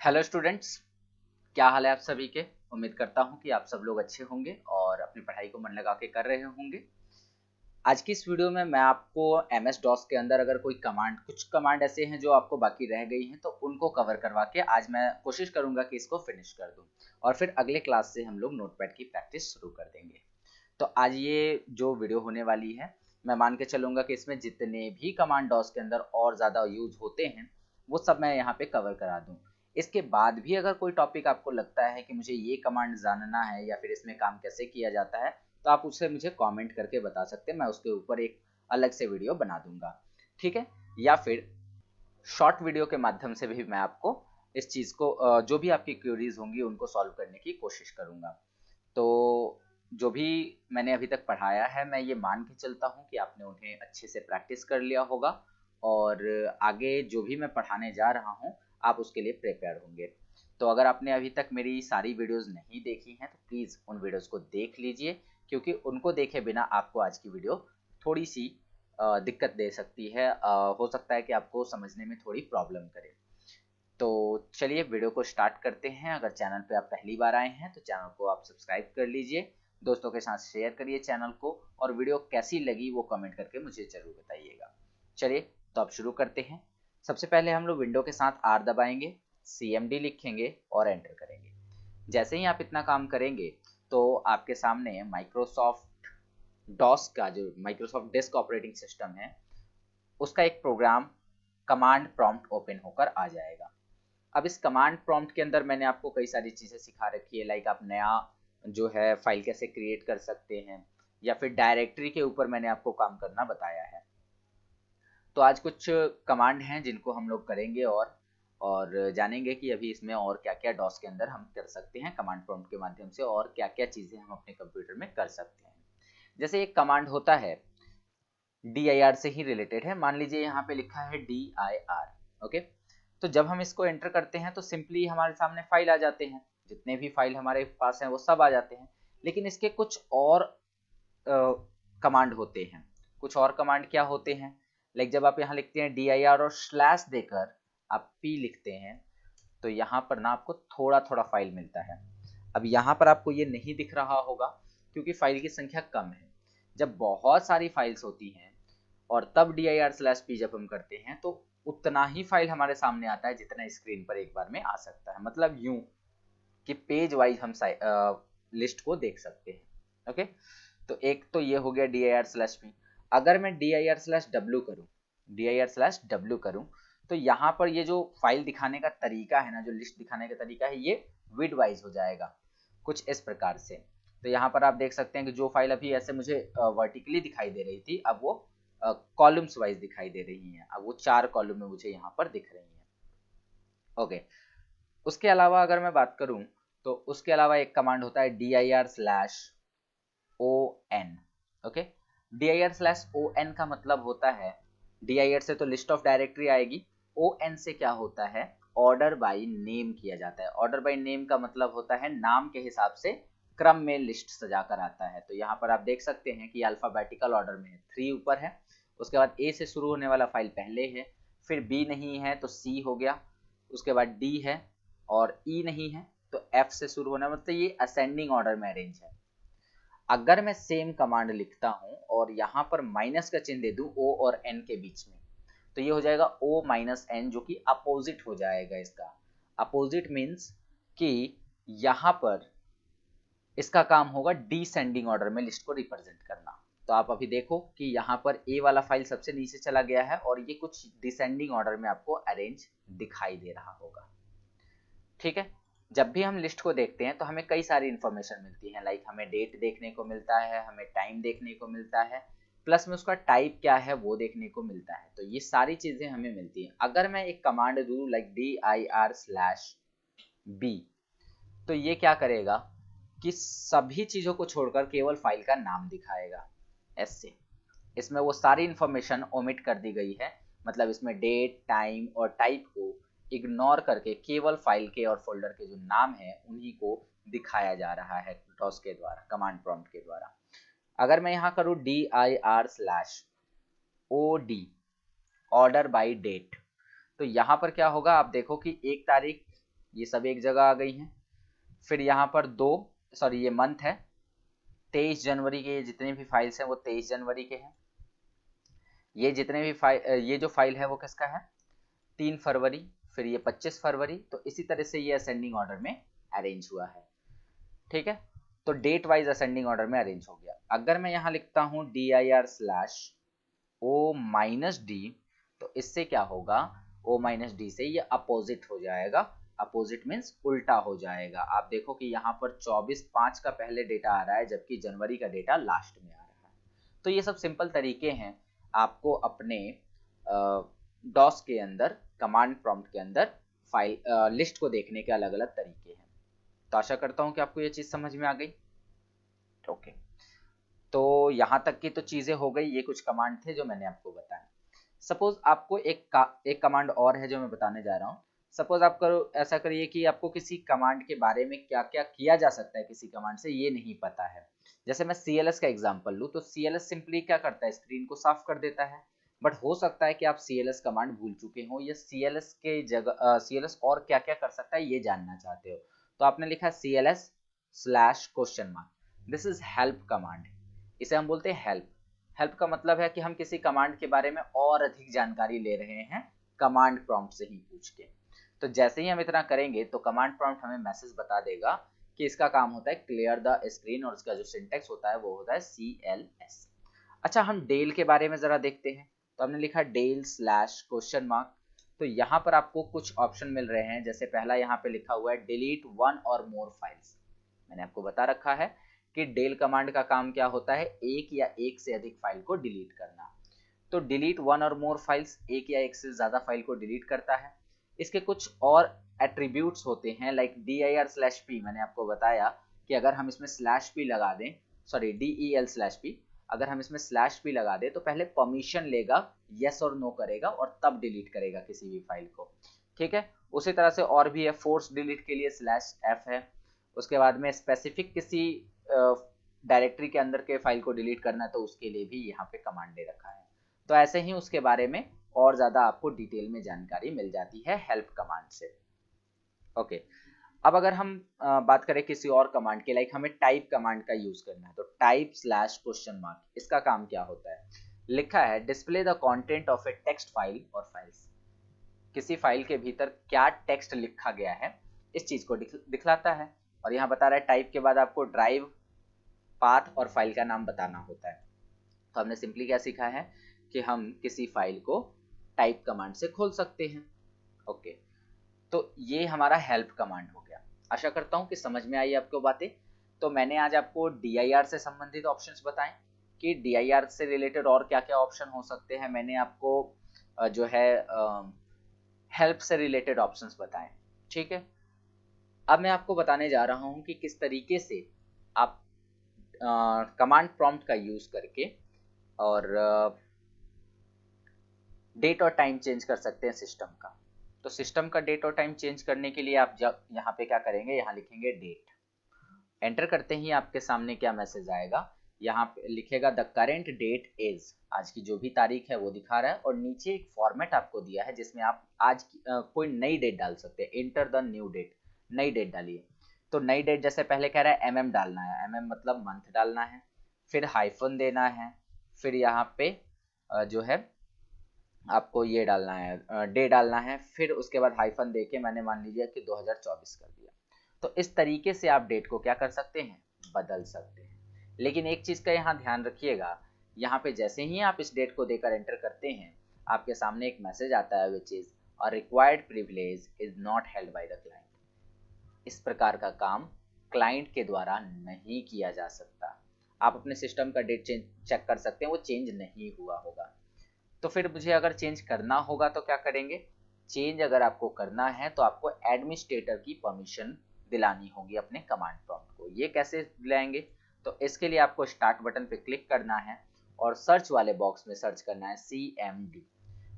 Hello students, क्या हाल है आप सभी के। उम्मीद करता हूँ कि आप सब लोग अच्छे होंगे और अपनी पढ़ाई को मन लगा के कर रहे होंगे। आज की इस वीडियो में मैं आपको एम एस डॉस के अंदर अगर कोई कुछ कमांड ऐसे हैं जो आपको बाकी रह गई हैं, तो उनको कवर करवा के आज मैं कोशिश करूंगा कि इसको फिनिश कर दूं और फिर अगले क्लास से हम लोग नोटपैड की प्रैक्टिस शुरू कर देंगे। तो आज ये जो वीडियो होने वाली है, मैं मान के चलूंगा कि इसमें जितने भी कमांड डॉस के अंदर और ज़्यादा यूज होते हैं वो सब मैं यहाँ पे कवर करा दूँ। इसके बाद भी अगर कोई टॉपिक आपको लगता है कि मुझे ये कमांड जानना है या फिर इसमें काम कैसे किया जाता है, तो आप उससे मुझे कमेंट करके बता सकते हैं। मैं उसके ऊपर एक अलग से वीडियो बना दूंगा, ठीक है। या फिर शॉर्ट वीडियो के माध्यम से भी मैं आपको इस चीज़ को जो भी आपकी क्वेरीज होंगी उनको सॉल्व करने की कोशिश करूंगा। तो जो भी मैंने अभी तक पढ़ाया है, मैं ये मान के चलता हूँ कि आपने उन्हें अच्छे से प्रैक्टिस कर लिया होगा और आगे जो भी मैं पढ़ाने जा रहा हूँ आप उसके लिए प्रिपेयर होंगे। तो अगर आपने अभी तक मेरी सारी वीडियोस नहीं देखी हैं तो प्लीज़ उन वीडियोस को देख लीजिए, क्योंकि उनको देखे बिना आपको आज की वीडियो थोड़ी सी दिक्कत दे सकती है। हो सकता है कि आपको समझने में थोड़ी प्रॉब्लम करे। तो चलिए वीडियो को स्टार्ट करते हैं। अगर चैनल पे आप पहली बार आए हैं तो चैनल को आप सब्सक्राइब कर लीजिए, दोस्तों के साथ शेयर करिए चैनल को, और वीडियो कैसी लगी वो कमेंट करके मुझे ज़रूर बताइएगा। चलिए तो अब शुरू करते हैं। सबसे पहले हम लोग विंडो के साथ आर दबाएंगे, CMD लिखेंगे और एंटर करेंगे। जैसे ही आप इतना काम करेंगे तो आपके सामने माइक्रोसॉफ्ट डॉस का, जो माइक्रोसॉफ्ट डेस्क ऑपरेटिंग सिस्टम है, उसका एक प्रोग्राम कमांड प्रॉम्प्ट ओपन होकर आ जाएगा। अब इस कमांड प्रॉम्प्ट के अंदर मैंने आपको कई सारी चीज़ें सिखा रखी है, लाइक आप नया जो है फाइल कैसे क्रिएट कर सकते हैं, या फिर डायरेक्टरी के ऊपर मैंने आपको काम करना बताया है। तो आज कुछ कमांड हैं जिनको हम लोग करेंगे और जानेंगे कि अभी इसमें और क्या क्या डॉस के अंदर हम कर सकते हैं कमांड प्रॉम्प्ट के माध्यम से, और क्या क्या चीज़ें हम अपने कंप्यूटर में कर सकते हैं। जैसे एक कमांड होता है, DIR से ही रिलेटेड है। मान लीजिए यहाँ पे लिखा है DIR, ओके। तो जब हम इसको एंटर करते हैं तो सिंपली हमारे सामने फाइल आ जाते हैं, जितने भी फाइल हमारे पास हैं वो सब आ जाते हैं। लेकिन इसके कुछ और कमांड होते हैं। कुछ और कमांड क्या होते हैं, लाइक जब आप यहाँ लिखते हैं DIR और स्लैश देकर आप P लिखते हैं, तो यहाँ पर ना आपको थोड़ा थोड़ा फाइल मिलता है। अब यहाँ पर आपको ये नहीं दिख रहा होगा क्योंकि फाइल की संख्या कम है। जब बहुत सारी फाइल्स होती हैं और तब DIR/P जब हम करते हैं तो उतना ही फाइल हमारे सामने आता है जितना स्क्रीन पर एक बार में आ सकता है। मतलब यूं कि पेज वाइज हम लिस्ट को देख सकते हैं, ओके। तो एक तो ये हो गया DIR/P। अगर मैं DIR/W करूं तो यहाँ पर ये जो फाइल दिखाने का तरीका है ना, जो लिस्ट दिखाने का तरीका है, ये विड वाइज हो जाएगा कुछ इस प्रकार से। तो यहाँ पर आप देख सकते हैं कि जो फाइल अभी ऐसे मुझे वर्टिकली दिखाई दे रही थी, अब वो कॉलम्स वाइज दिखाई दे रही हैं। अब वो 4 कॉलम में मुझे यहाँ पर दिख रही हैं, ओके। उसके अलावा अगर मैं बात करूं तो उसके अलावा एक कमांड होता है DIR/ON, ओके। DIR/ON का मतलब होता है, DIR से तो लिस्ट ऑफ डायरेक्टरी आएगी, ON से क्या होता है, ऑर्डर बाय नेम किया जाता है। ऑर्डर बाय नेम का मतलब होता है नाम के हिसाब से क्रम में लिस्ट सजा कर आता है। तो यहाँ पर आप देख सकते हैं कि अल्फाबेटिकल ऑर्डर में 3 ऊपर है, उसके बाद A से शुरू होने वाला फाइल पहले है, फिर B नहीं है तो C हो गया, उसके बाद D है और E नहीं है तो F से शुरू होना, मतलब ये असेंडिंग ऑर्डर में अरेंज है। अगर मैं सेम कमांड लिखता हूं और यहां पर माइनस का चिन्ह दे दूं O और N के बीच में, तो ये हो जाएगा O-N, जो कि अपोजिट हो जाएगा। इसका अपोजिट मीन्स कि यहां पर इसका काम होगा डिसेंडिंग ऑर्डर में लिस्ट को रिप्रेजेंट करना। तो आप अभी देखो कि यहाँ पर ए वाला फाइल सबसे नीचे चला गया है और ये कुछ डिसेंडिंग ऑर्डर में आपको अरेंज दिखाई दे रहा होगा, ठीक है। जब भी हम लिस्ट को देखते हैं तो हमें कई सारी इंफॉर्मेशन मिलती है, लाइक हमें डेट देखने को मिलता है, हमें टाइम देखने को मिलता है, प्लस में उसका टाइप क्या है वो देखने को मिलता है। तो ये सारी चीजें हमें मिलती हैं। अगर मैं एक कमांड दूं लाइक DIR/B, तो ये क्या करेगा कि सभी चीजों को छोड़कर केवल फाइल का नाम दिखाएगा ऐसे। इसमें वो सारी इंफॉर्मेशन ओमिट कर दी गई है, मतलब इसमें डेट, टाइम और टाइप को इग्नोर करके केवल फाइल के और फोल्डर के जो नाम है उन्हीं को दिखाया जा रहा है डॉस के द्वारा, कमांड प्रॉम्प्ट के द्वारा। अगर मैं यहाँ करूँ DIR/OD, ऑर्डर बाय डेट, तो यहाँ पर क्या होगा, आप देखो कि 1 तारीख ये सब एक जगह आ गई हैं। फिर यहाँ पर ये मंथ है 23 जनवरी के, जितने भी फाइल्स हैं वो 23 जनवरी के हैं। ये जितने भी ये जो फाइल है वो किसका है, 3 फरवरी, फिर ये 25 फरवरी। तो इसी तरह से ये असेंडिंग ऑर्डर में अरेंज हुआ है। ठीक है, तो डेट वाइज असेंडिंग ऑर्डर में अरेंज हो गया। अगर मैं यहाँ लिखता हूँ dir/o-d, तो इससे क्या होगा, o-d से ये अपोजिट हो जाएगा। अपोजिट मीन्स उल्टा हो जाएगा। आप देखो कि यहाँ पर 24/5 का पहले डेटा आ रहा है, जबकि जनवरी का डेटा लास्ट में आ रहा है। तो ये सब सिंपल तरीके हैं आपको अपने डॉस के अंदर, कमांड प्रॉम्प्ट के अंदर फाइल लिस्ट को देखने के अलग अलग तरीके हैं। तो आशा करता हूँ कि आपको ये चीज़ समझ में आ गई। ओके, तो यहाँ तक की तो चीज़ें हो गई। ये कुछ कमांड थे जो मैंने आपको बताए। सपोज आपको एक कमांड और है जो मैं बताने जा रहा हूँ। सपोज आप ऐसा करिए कि आपको किसी कमांड के बारे में क्या क्या किया जा सकता है किसी कमांड से ये नहीं पता है। जैसे मैं CLS का एग्जांपल लूँ तो CLS सिंपली क्या करता है, स्क्रीन को साफ कर देता है। बट हो सकता है कि आप CLS कमांड भूल चुके हो या CLS के जगह CLS और क्या क्या कर सकता है ये जानना चाहते हो। तो आपने लिखा CLS/?, this is help command. इसे हम बोलते हैं हेल्प। हेल्प का मतलब है कि हम किसी कमांड के बारे में और अधिक जानकारी ले रहे हैं कमांड प्रॉम्प्ट से ही पूछ के। तो जैसे ही हम इतना करेंगे तो कमांड प्रॉम्प्ट हमें मैसेज बता देगा कि इसका काम होता है क्लियर द स्क्रीन, और इसका जो सिंटेक्स होता है वो होता है CLS। अच्छा, हम डेल के बारे में जरा देखते हैं। तो हमने लिखा del/?। तो यहाँ पर आपको कुछ ऑप्शन मिल रहे हैं। जैसे पहला यहाँ पे लिखा हुआ है डिलीट 1 और मोर फाइल्स। मैंने आपको बता रखा है कि डेल कमांड का काम क्या होता है, एक या एक से अधिक फाइल को डिलीट करना। तो डिलीट 1 और मोर फाइल्स एक या एक से ज्यादा फाइल को डिलीट करता है। इसके कुछ और एट्रीब्यूट्स होते हैं लाइक dir/p। मैंने आपको बताया कि अगर हम इसमें /p लगा दें, सॉरी del/p, अगर हम इसमें /p लगा दें तो पहले परमिशन लेगा, यस और नो करेगा और तब डिलीट करेगा किसी भी फाइल को। ठीक है, उसी तरह से और भी है। फोर्स डिलीट के लिए /f है। उसके बाद में स्पेसिफिक किसी डायरेक्टरी के अंदर के फाइल को डिलीट करना है तो उसके लिए भी यहाँ पे कमांड दे रखा है। तो ऐसे ही उसके बारे में और ज्यादा आपको डिटेल में जानकारी मिल जाती है हेल्प कमांड से। ओके, अब अगर हम बात करें किसी और कमांड के, लाइक हमें टाइप कमांड का यूज करना है, तो टाइप/?, इसका काम क्या होता है, लिखा है display the content of A text file और फाइल्स। किसी फाइल के भीतर क्या टेक्स्ट लिखा गया है इस चीज को दिखलाता है। और यहाँ बता रहा है टाइप के बाद आपको ड्राइव, पाथ और फाइल का नाम बताना होता है। तो हमने सिंपली क्या सीखा है कि हम किसी फाइल को टाइप कमांड से खोल सकते हैं। ओके, तो ये हमारा हेल्प कमांड हो गया। आशा करता हूँ कि समझ में आई आपको बातें। तो मैंने आज आपको dir से संबंधित ऑप्शंस बताएं कि dir से रिलेटेड और क्या क्या ऑप्शन हो सकते हैं। मैंने आपको जो है हेल्प से रिलेटेड ऑप्शंस बताएं। ठीक है, अब मैं आपको बताने जा रहा हूं कि किस तरीके से आप कमांड प्रॉम्प्ट का यूज करके और डेट और टाइम चेंज कर सकते हैं सिस्टम का। तो सिस्टम का डेट और टाइम चेंज करने के लिए आप जब यहाँ पे क्या करेंगे, यहाँ लिखेंगे डेट। एंटर करते ही आपके सामने क्या मैसेज आएगा, यहाँ पे लिखेगा द करेंट डेट इज, आज की जो भी तारीख है वो दिखा रहा है। और नीचे एक फॉर्मेट आपको दिया है जिसमें आप आज की कोई नई डेट डाल सकते हैं। एंटर द न्यू डेट, नई डेट डालिए। तो नई डेट जैसे पहले कह रहा है mm डालना है, mm मतलब मंथ डालना है, फिर हाइफन देना है, फिर यहाँ पे जो है आपको ये डालना है, डे डालना है, फिर उसके बाद हाइफन देके मैंने मान लीजिए कि 2024 कर दिया। तो इस तरीके से आप डेट को क्या कर सकते हैं, बदल सकते हैं। लेकिन एक चीज का यहाँ ध्यान रखिएगा, यहाँ पे जैसे ही आप इस डेट को देकर एंटर करते हैं आपके सामने एक मैसेज आता है which is a required privilege is not held by the client. इस प्रकार का काम क्लाइंट के द्वारा नहीं किया जा सकता। आप अपने सिस्टम का डेट चेक कर सकते हैं, वो चेंज नहीं हुआ होगा। तो फिर मुझे अगर चेंज करना होगा तो क्या करेंगे, चेंज अगर आपको करना है तो आपको एडमिनिस्ट्रेटर की परमिशन दिलानी होगी अपने कमांड प्रॉम्प्ट को। ये कैसे दिलाएंगे, तो इसके लिए आपको स्टार्ट बटन पे क्लिक करना है और सर्च वाले बॉक्स में सर्च करना है CMD।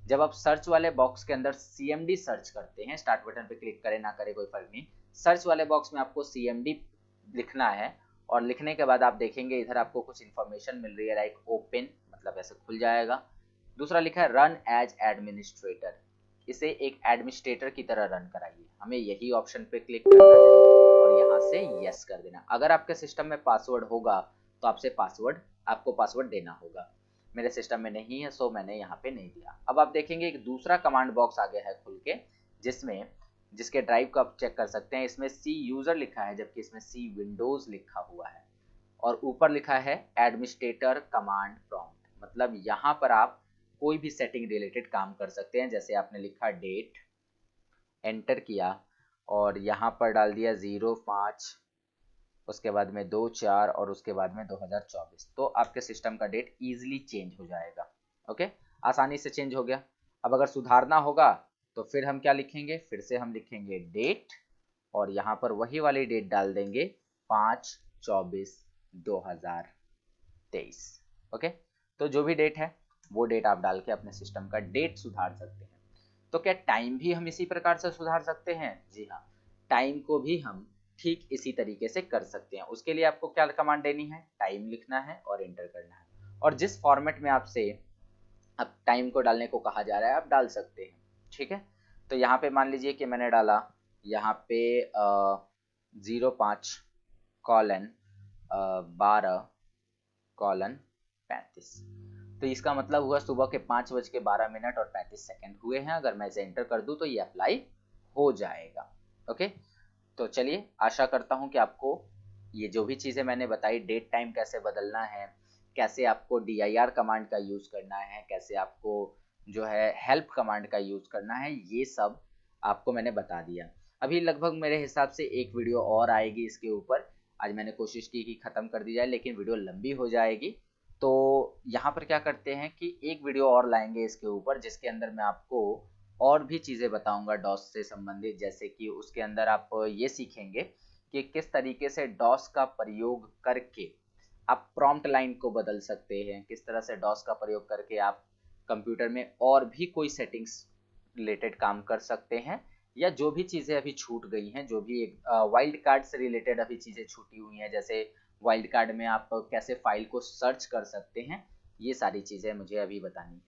जब आप सर्च वाले बॉक्स के अंदर CMD सर्च करते हैं, स्टार्ट बटन पे क्लिक करें ना करें कोई फर्क नहीं, सर्च वाले बॉक्स में आपको CMD लिखना है। और लिखने के बाद आप देखेंगे इधर आपको कुछ इन्फॉर्मेशन मिल रही है लाइक ओपन, मतलब ऐसे खुल जाएगा। दूसरा लिखा है रन एज एडमिनिस्ट्रेटर, इसे एक एडमिनिस्ट्रेटर की तरह रन कराइए। हमें यही ऑप्शन पे क्लिक करना है और यहाँ से यस कर देना। अगर आपके सिस्टम में पासवर्ड होगा तो आपको पासवर्ड देना होगा। मेरे सिस्टम में नहीं है, सो मैंने यहाँ पे नहीं दिया। अब आप देखेंगे एक दूसरा कमांड बॉक्स आ गया है खुल के, जिसके ड्राइव को आप चेक कर सकते हैं। इसमें सी यूजर लिखा है, जबकि इसमें सी विंडोज लिखा हुआ है और ऊपर लिखा है एडमिनिस्ट्रेटर कमांड प्रॉम्प्ट। मतलब यहाँ पर आप कोई भी सेटिंग रिलेटेड काम कर सकते हैं। जैसे आपने लिखा डेट, एंटर किया और यहाँ पर डाल दिया 05, उसके बाद में 24 और उसके बाद में 2024, तो आपके सिस्टम का डेट इजीली चेंज हो जाएगा। ओके, आसानी से चेंज हो गया। अब अगर सुधारना होगा तो फिर हम क्या लिखेंगे, फिर से हम लिखेंगे डेट और यहाँ पर वही वाली डेट डाल देंगे 5/24/2023। ओके, तो जो भी डेट है वो डेट आप डाल के अपने सिस्टम का डेट सुधार सकते हैं। तो क्या टाइम भी हम इसी प्रकार से सुधार सकते हैं? जी हाँ, टाइम को भी हम ठीक इसी तरीके से कर सकते हैं। उसके लिए आपको क्या कमांड देनी है, टाइम लिखना है और एंटर करना है। और जिस फॉर्मेट में आपसे अब टाइम को डालने को कहा जा रहा है आप डाल सकते हैं। ठीक है, तो यहाँ पे मान लीजिए कि मैंने डाला यहाँ पे 05:12:35। तो इसका मतलब हुआ सुबह के 5:12 और 35 सेकेंड हुए हैं। अगर मैं इसे एंटर कर दूं तो ये अप्लाई हो जाएगा। ओके, तो चलिए, आशा करता हूं कि आपको ये जो भी चीज़ें मैंने बताई, डेट टाइम कैसे बदलना है, कैसे आपको dir कमांड का यूज़ करना है, कैसे आपको जो है हेल्प कमांड का यूज़ करना है, ये सब आपको मैंने बता दिया। अभी लगभग मेरे हिसाब से एक वीडियो और आएगी इसके ऊपर। आज मैंने कोशिश की कि ख़त्म कर दी जाए, लेकिन वीडियो लंबी हो जाएगी। तो यहाँ पर क्या करते हैं कि एक वीडियो और लाएंगे इसके ऊपर, जिसके अंदर मैं आपको और भी चीज़ें बताऊंगा डॉस से संबंधित। जैसे कि उसके अंदर आप ये सीखेंगे कि किस तरीके से डॉस का प्रयोग करके आप प्रॉम्प्ट लाइन को बदल सकते हैं, किस तरह से डॉस का प्रयोग करके आप कंप्यूटर में और भी कोई सेटिंग्स रिलेटेड काम कर सकते हैं, या जो भी चीज़ें अभी छूट गई हैं, जो भी वाइल्ड कार्ड से रिलेटेड अभी चीज़ें छूटी हुई हैं, जैसे वाइल्ड कार्ड में आप कैसे फाइल को सर्च कर सकते हैं, ये सारी चीज़ें मुझे अभी बतानी है।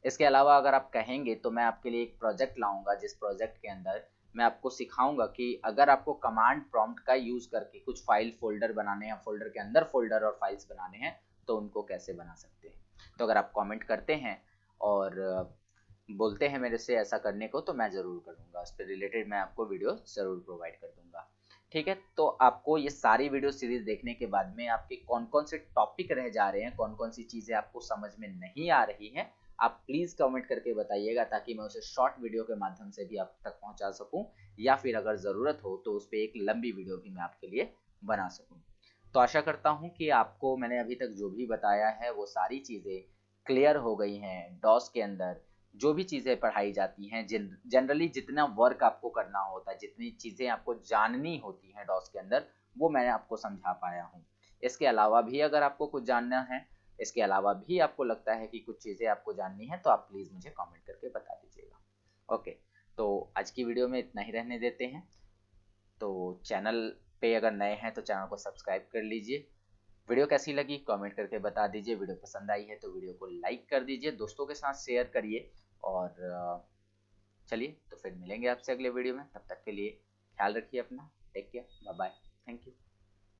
इसके अलावा अगर आप कहेंगे तो मैं आपके लिए एक प्रोजेक्ट लाऊंगा, जिस प्रोजेक्ट के अंदर मैं आपको सिखाऊंगा कि अगर आपको कमांड प्रॉम्प्ट का यूज़ करके कुछ फाइल फोल्डर बनाने हैं, फोल्डर के अंदर फोल्डर और फाइल्स बनाने हैं, तो उनको कैसे बना सकते हैं। तो अगर आप कमेंट करते हैं और बोलते हैं मेरे से ऐसा करने को, तो मैं ज़रूर करूँगा, उस पर रिलेटेड मैं आपको वीडियो ज़रूर प्रोवाइड कर दूँगा। ठीक है, तो आपको ये सारी वीडियो सीरीज देखने के बाद में आपके कौन कौन से टॉपिक रह जा रहे हैं, कौन कौन सी चीज़ें आपको समझ में नहीं आ रही हैं, आप प्लीज़ कमेंट करके बताइएगा, ताकि मैं उसे शॉर्ट वीडियो के माध्यम से भी आप तक पहुंचा सकूं, या फिर अगर ज़रूरत हो तो उस पर एक लंबी वीडियो भी मैं आपके लिए बना सकूं। तो आशा करता हूं कि आपको मैंने अभी तक जो भी बताया है वो सारी चीज़ें क्लियर हो गई हैं। डॉस के अंदर जो भी चीज़ें पढ़ाई जाती हैं, जनरली जितना वर्क आपको करना होता है, जितनी चीज़ें आपको जाननी होती हैं डॉस के अंदर, वो मैं आपको समझा पाया हूँ। इसके अलावा भी अगर आपको कुछ जानना है, इसके अलावा भी आपको लगता है कि कुछ चीज़ें आपको जाननी है, तो आप प्लीज़ मुझे कमेंट करके बता दीजिएगा। ओके, तो आज की वीडियो में इतना ही रहने देते हैं। तो चैनल पे अगर नए हैं तो चैनल को सब्सक्राइब कर लीजिए। वीडियो कैसी लगी कमेंट करके बता दीजिए। वीडियो पसंद आई है तो वीडियो को लाइक कर दीजिए, दोस्तों के साथ शेयर करिए। और चलिए, तो फिर मिलेंगे आपसे अगले वीडियो में। तब तक के लिए ख्याल रखिए अपना। Take care, bye bye, thank you.